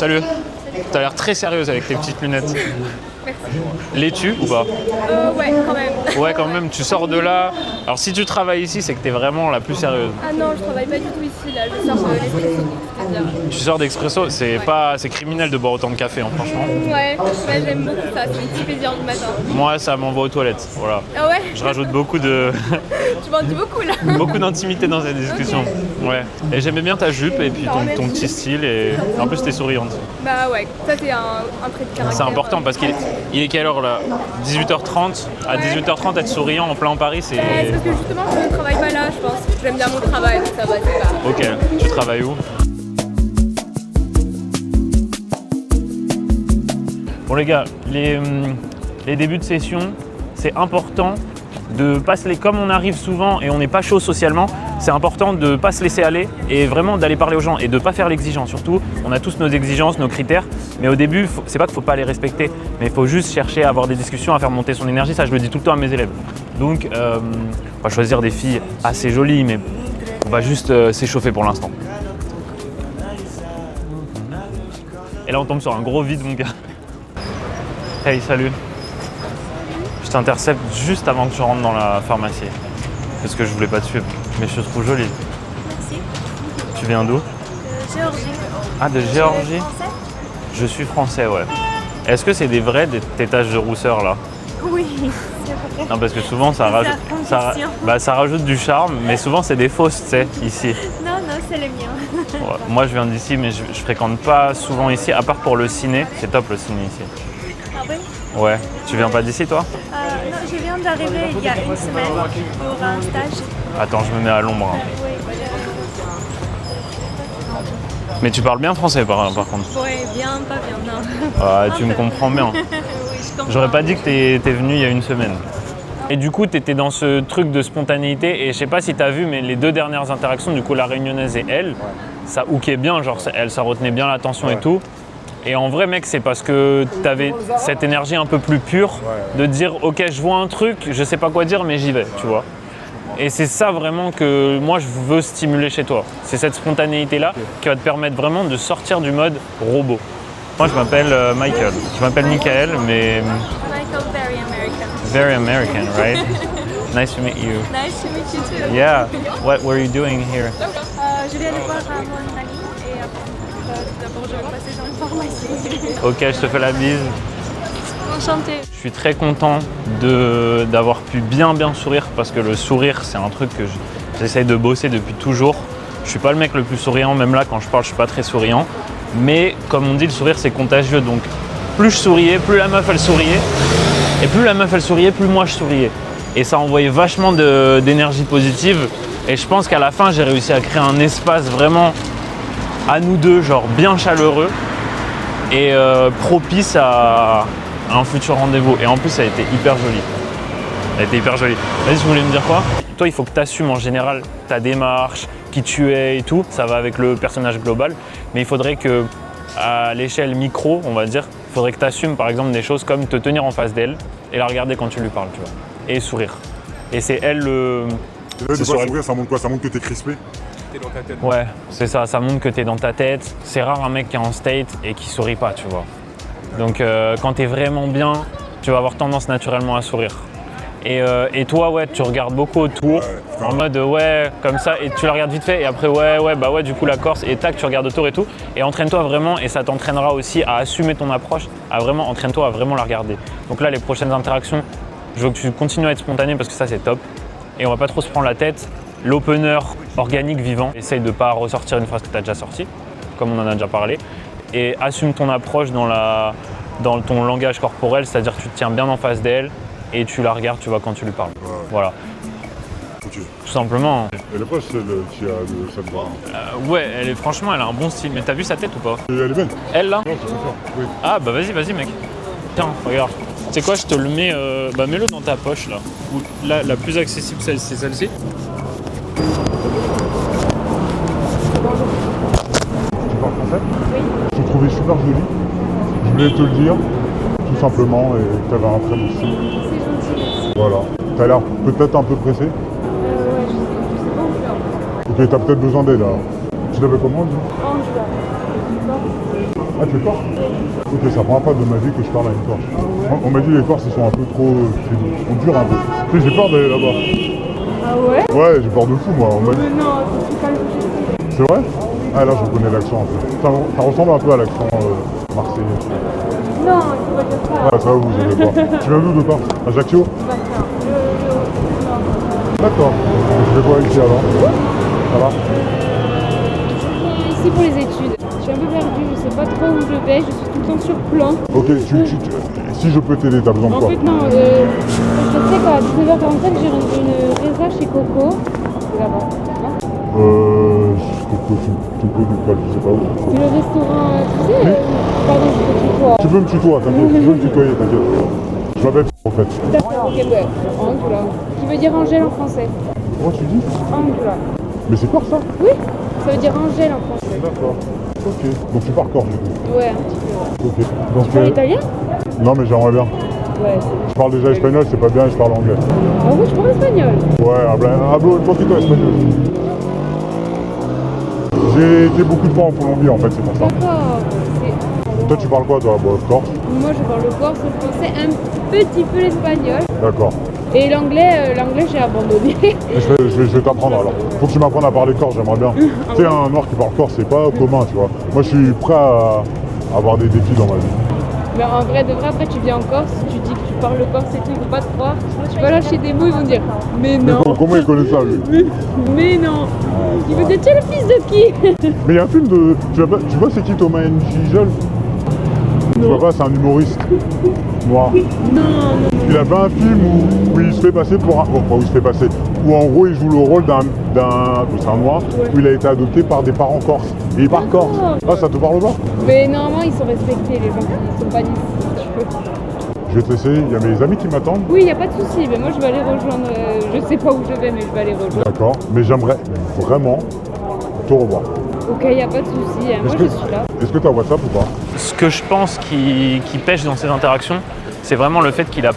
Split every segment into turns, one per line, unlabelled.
Salut. T'as l'air très sérieuse avec tes petites lunettes.
Merci.
L'es-tu ou pas?
Ouais, quand même.
Ouais, quand même, tu sors de là. Alors si tu travailles ici, c'est que t'es vraiment la plus sérieuse.
Ah non, je travaille pas du tout ici, là. Je sors de l'Espresso.
Tu sors d'Expresso, c'est criminel de boire autant de café, hein, franchement.
Ouais, j'aime beaucoup ça, c'est un petit plaisir du matin.
Moi, ça m'envoie aux toilettes, voilà.
Ah ouais?
Je rajoute beaucoup de...
Tu m'en dis beaucoup, là.
beaucoup d'intimité dans cette discussion.
Okay.
Ouais. Et j'aimais bien ta jupe et puis ton petit style et en plus t'es souriante.
Bah ouais, ça c'est un trait de caractère.
C'est important parce qu'il est quelle heure là? 18h30. À 18h30 être souriant en plein Paris, c'est...
C'est parce que justement je ne travaille pas là, je pense. J'aime bien mon travail, donc ça va, c'est pas...
Ok, tu travailles où? Bon les gars, les débuts de session, c'est important de pas se comme on arrive souvent et on n'est pas chaud socialement, c'est important de ne pas se laisser aller et vraiment d'aller parler aux gens et de ne pas faire l'exigence. Surtout, on a tous nos exigences, nos critères, mais au début, c'est pas qu'il ne faut pas les respecter, mais il faut juste chercher à avoir des discussions, à faire monter son énergie. Ça, je le dis tout le temps à mes élèves. Donc, on va choisir des filles assez jolies, mais on va juste s'échauffer pour l'instant. Et là, on tombe sur un gros vide, mon gars. Hey, salut. Je t'intercepte juste avant que tu rentres dans la pharmacie. Parce que je voulais pas te suivre. Mais je te trouve jolie.
Merci.
Tu viens d'où?
Géorgie.
Ah, de Géorgie?
Français?
Je suis français, ouais. Est-ce que c'est des vrais, tes taches de rousseur là?
Oui, c'est vrai.
Non, parce que souvent ça rajoute, ça rajoute du charme, mais souvent c'est des fausses, tu sais, ici.
Non, c'est les miens.
Ouais. Moi je viens d'ici, mais je fréquente pas souvent ici, à part pour le ciné. C'est top le ciné ici.
Ah oui?
Ouais. Tu viens pas d'ici toi?
Non, je viens d'arriver il y a une semaine pour un stage.
Attends, je me mets à l'ombre. Hein.
Oui.
Mais tu parles bien français par contre.
Oui, bien, pas bien, non.
Ah, tu me comprends bien.
Oui, je comprends.
J'aurais pas dit que t'es venu il y a une semaine. Et du coup, t'étais dans ce truc de spontanéité et je sais pas si t'as vu, mais les deux dernières interactions, du coup la réunionnaise et elle, ça hookait bien, genre ça retenait bien l'attention et tout. Et en vrai mec, c'est parce que t'avais cette énergie un peu plus pure de dire ok, je vois un truc, je sais pas quoi dire mais j'y vais, tu vois. Et c'est ça vraiment que moi je veux stimuler chez toi. C'est cette spontanéité-là qui va te permettre vraiment de sortir du mode robot. Moi je m'appelle Michael. Je m'appelle Michael, mais...
Michael, very American.
Very American, right? Nice to meet you.
Nice to meet you too.
Yeah. What were you doing here?
Je viens de voir mon ami et après, d'abord je vais passer dans une pharmacie.
Ok, je te fais la bise.
Enchantée.
Je suis très content d'avoir pu bien sourire parce que le sourire c'est un truc que j'essaye de bosser depuis toujours. Je suis pas le mec le plus souriant, même là quand je parle je suis pas très souriant. Mais comme on dit, le sourire c'est contagieux, donc plus je souriais, plus la meuf elle souriait. Et plus la meuf elle souriait, plus moi je souriais. Et ça envoyait vachement d'énergie positive. Et je pense qu'à la fin j'ai réussi à créer un espace vraiment à nous deux, genre bien chaleureux et propice à un futur rendez-vous. Et en plus, ça a été hyper joli. Elle était hyper jolie. Vas-y, tu voulais me dire quoi? Toi, il faut que tu assumes en général ta démarche, qui tu es et tout. Ça va avec le personnage global. Mais il faudrait que, à l'échelle micro, on va dire, il faudrait que tu assumes par exemple des choses comme te tenir en face d'elle et la regarder quand tu lui parles, tu vois. Et sourire. Et c'est elle le...
Et là, de quoi sourire, ça montre quoi? Ça montre que t'es crispé?
T'es dans ta tête.
Ouais, c'est ça. Ça montre que t'es dans ta tête. C'est rare un mec qui est en state et qui sourit pas, tu vois. Donc quand t'es vraiment bien, tu vas avoir tendance naturellement à sourire. Et toi, ouais, tu regardes beaucoup autour, en mode ouais, comme ça, et tu la regardes vite fait, et après ouais, du coup la Corse, et tac, tu regardes autour et tout. Et entraîne-toi vraiment, et ça t'entraînera aussi à assumer ton approche, entraîne-toi à vraiment la regarder. Donc là, les prochaines interactions, je veux que tu continues à être spontané parce que ça, c'est top. Et on va pas trop se prendre la tête. L'opener organique, vivant, essaye de pas ressortir une phrase que tu as déjà sortie, comme on en a déjà parlé. Et assume ton approche dans ton langage corporel, c'est-à-dire que tu te tiens bien en face d'elle et tu la regardes, tu vois, quand tu lui parles. Ouais. Voilà.
Okay.
Tout simplement.
Elle est pas celle qui a de cette barre.
Ouais, franchement, elle a un bon style. Mais t'as vu sa tête ou pas?
Et elle est belle.
Elle là?
Non, c'est ça. Oui.
Ah bah vas-y mec. Tiens, regarde. Tu sais quoi, je te le mets, mets-le dans ta poche là. Ou là, la plus accessible, c'est celle-ci.
Tu parles français? Oui. Je te trouvais super jolie. Je voulais te le dire, tout simplement, et que t'avais un très bon style.
C'est gentil.
Voilà. T'as l'air peut-être un peu pressé.
Ouais, je sais pas où je vais.
Ok, t'as peut-être besoin d'aide alors. Tu l'avais comment, lui?
En juin.
Ah, tu es corse? Ok, c'est la première fois de ma vie que je parle à une corse. On m'a dit les corses ils sont un peu trop... Ils sont durs un peu. Tu sais, j'ai peur d'aller là-bas.
Ah ouais?
Ouais, j'ai peur de fou moi. On m'a dit...
Mais non, c'est pas le
C'est vrai? Ah là, je reconnais l'accent un peu. Ça ressemble un peu à l'accent marseillais.
Non, il faut pas dire ça.
Ah, ça vous savez pas. Tu viens d'où de Corse? Ajaccio? D'accord. Je fais quoi ici alors? Ça va?
Ici pour les études. Je suis un peu perdue, je sais pas trop où je vais, je suis tout le temps sur plan.
Ok, si je peux t'aider, t'as besoin de
En
quoi?
fait, non, je sais qu'à 19h45, j'ai une résa chez Coco. C'est là-bas.
Coco, tu peux du poil, je sais pas où.
C'est le restaurant, tu sais,
Oui.
pardon, je te tutoie.
Tu peux me tutoyer, t'inquiète. Tu peux me tutoyer, t'inquiète. Je m'appelle en fait.
D'accord, ok, ouais. Angela. Qui veut dire Angèle en français.
Comment tu dis?
Angela.
Mais c'est Corse ça?
Oui, ça veut dire Angèle en français.
D'accord. Ok. Donc tu pars Corse du coup?
Ouais, un petit peu.
Ok. Donc,
Tu parles italien?
non mais j'aimerais bien.
Ouais, c'est...
Je parle déjà espagnol, c'est pas bien, et je parle anglais.
Ah oui, je parle espagnol.
Ouais, hablo un poquito espagnol. J'ai été beaucoup de fois en Colombie en fait, c'est pour ça.
D'accord.
Toi tu parles quoi toi? Bon, Corse?
Moi, je parle le corse, le français, un petit peu l'espagnol.
D'accord.
Et l'anglais, j'ai abandonné.
Je vais t'apprendre alors. Faut que tu m'apprennes à parler corse, j'aimerais bien. Tu sais, un noir qui parle corse, c'est pas commun, tu vois. Moi, je suis prêt à avoir des défis dans ma vie.
Mais en vrai, de vrai, après, tu viens en Corse, tu dis que tu parles le corse et tout, ils vont pas te croire. Tu vas lâcher des mots, ils vont dire mais non.
Comment il connaît ça, lui?
Mais non. Ils vont dire tu es le fils de qui?
Mais il y a un film de... Tu vois c'est qui Thomas Njijol? Tu vois pas, c'est un humoriste noir.
Non.
Il a fait un film où il se fait passer pour un... Bon, où il se fait passer. Où en gros, il joue le rôle d'un... C'est un noir, où il a été adopté par des parents corses. Et il parle corse. Ah, ça te parle pas?
Mais normalement, ils sont respectés, les gens qui sont pas d'ici, si tu veux.
Je vais te laisser, il y a mes amis qui m'attendent.
Oui, il n'y a pas de souci, mais moi je vais aller rejoindre, je sais pas où je vais, mais je vais aller rejoindre.
D'accord, mais j'aimerais vraiment te revoir.
Ok, il n'y a pas de souci, moi je suis là.
Est-ce que tu as WhatsApp ou pas?
Ce que je pense qui pêche dans ces interactions, c'est vraiment le fait qu'il a...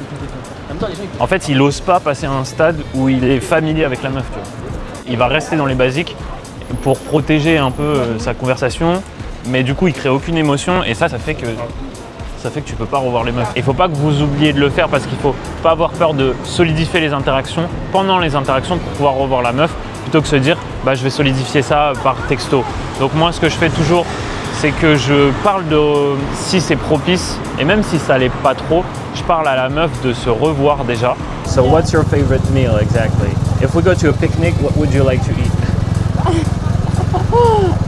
En fait, il n'ose pas passer à un stade où il est familier avec la meuf, tu vois. Il va rester dans les basiques pour protéger un peu sa conversation, mais du coup, il crée aucune émotion et ça fait que tu peux pas revoir les meufs. Il faut pas que vous oubliez de le faire parce qu'il faut pas avoir peur de solidifier les interactions pendant les interactions pour pouvoir revoir la meuf plutôt que se dire bah je vais solidifier ça par texto. Donc moi ce que je fais toujours c'est que je parle de si c'est propice et même si ça l'est pas trop, je parle à la meuf de se revoir déjà. So what's your favorite meal exactly? If we go to a picnic, what would you like to eat?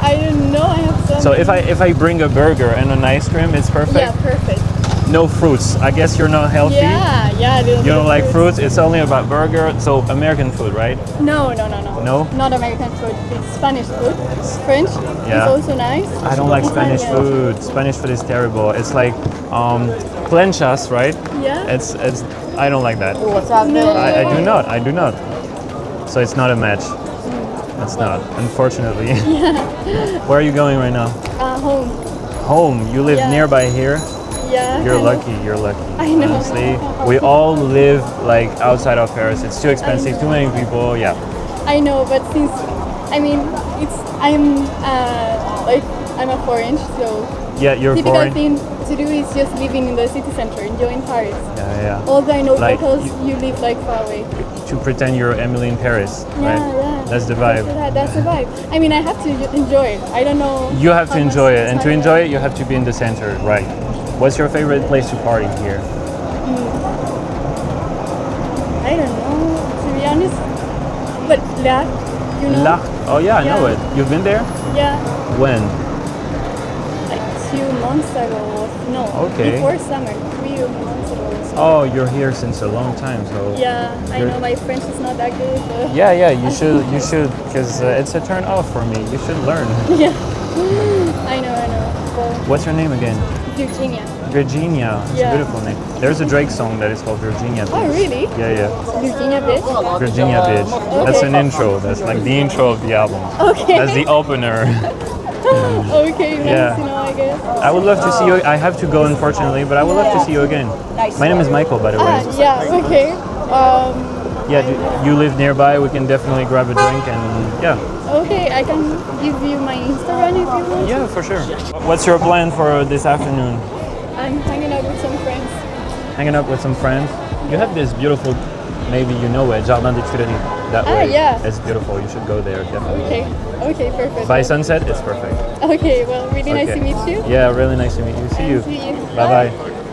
I don't know, I have some...
So if I bring a burger and an ice cream, it's perfect?
Yeah, perfect.
No fruits. I guess you're not healthy?
Yeah,
You don't like fruits? It's only about burger, so American food, right?
No.
No?
Not American food, it's Spanish food. French
Yeah.
is also nice.
I don't like Spanish
Italian.
food. Spanish food is terrible. It's like planchas, right?
Yeah.
It's I don't like that.
No.
I do not. So it's not a match. It's not, unfortunately. Where are you going right now?
Home.
Home. You live
Yeah.
nearby here?
Yeah.
You're
I know.
lucky, you're lucky.
I know.
Honestly, we all live like outside of Paris. It's too expensive, too many people, yeah.
I know, but since I'm a foreign, so
Yeah, you're
typical
foreign.
thing to do is just living in the city center, enjoying Paris.
Yeah.
Although I know
Like,
locals, you live like far away.
To pretend you're Emily in Paris, right?
Yeah.
That's the vibe.
That's the vibe. I mean, I have to enjoy it. I don't know.
You have to
how much
enjoy it, and to
time
enjoy it, you have to be in the center, right? What's your favorite place to party here?
I don't know, to be honest. But L'Arc, you know?
L'Arc. Oh yeah, I know
Yeah.
it. You've been there?
Yeah,
When?
like 2 months ago. No,
Okay.
before summer, 3 months ago. So.
Oh, you're here since a long time, so.
Yeah, I
You're-
know my French is not that good. But
Yeah, you should, because it's a turn off for me. You should learn.
yeah, I know. Well,
What's your name again?
Virginia.
Virginia. It's a
Yeah.
beautiful name. There's a Drake song that is called Virginia Beach.
Oh, really?
Yeah.
Virginia Beach?
Virginia Beach. That's an intro. That's like the intro of the album.
Okay.
That's the opener.
Okay, nice
Yeah.
to know, I guess.
I would love to see you. I have to go, unfortunately, but I would love to see you again. My name is Michael, by the way.
Yeah, okay.
Yeah, you live nearby. We can definitely grab a drink and yeah.
Okay, I can give you my Instagram if you want.
Yeah, for sure. What's your plan for this afternoon?
I'm hanging out with some friends.
Hanging out with some friends. You have this beautiful, maybe you know it, Jardin des Tuileries. That
Ah,
way.
yeah.
It's beautiful. You should go there, definitely.
Okay, perfect.
By sunset, it's perfect.
Okay, well, really nice to
Okay.
meet you.
Yeah, really nice to meet you. See you.
See you.
Bye bye.